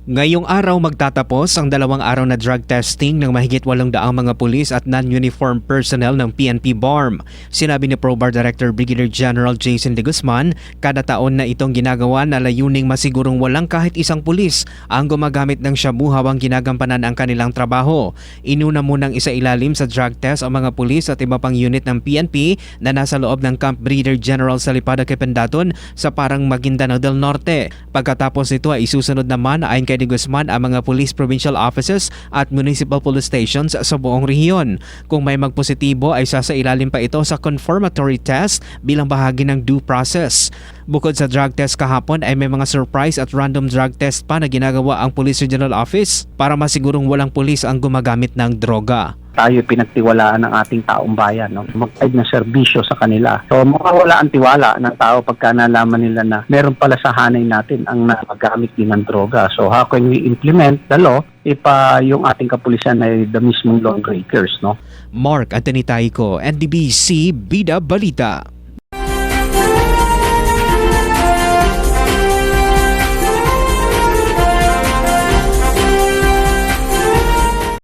Ngayong araw magtatapos ang 2 araw na drug testing ng mahigit 800 mga pulis at non-uniform personnel ng PNP BARM. Sinabi ni ProBAR Director Brigadier General Jason De Guzman, kada taon na itong ginagawa na layuning masigurong walang kahit isang pulis ang gumagamit ng shabu habang ginagampanan ang kanilang trabaho. Inuna munang isailalim sa drug test ang mga pulis at iba pang unit ng PNP na nasa loob ng Camp Brigadier General Salipado Kependaton sa Parang Maguindanao del Norte. Pagkatapos nito ay isusunod naman ayon kay De Guzman ang mga police provincial offices at municipal police stations sa buong rehiyon. Kung may magpositibo ay sasailalim pa ito sa confirmatory test bilang bahagi ng due process. Bukod sa drug test kahapon ay may mga surprise at random drug test pa na ginagawa ang Police Regional Office para masigurong walang pulis ang gumagamit ng droga. Tayo pinagtiwalaan ng ating taong bayan, no? Mag-provide ng serbisyo sa kanila. So mawawala ang tiwala ng tao pagka nalaman nila na meron pala sa hanay natin ang nagagamit din ng droga. So how can we implement the law if yung ating kapulisan ay the mismong lawbreakers, no? Mark Anthony Taico, NDBC Bida Balita.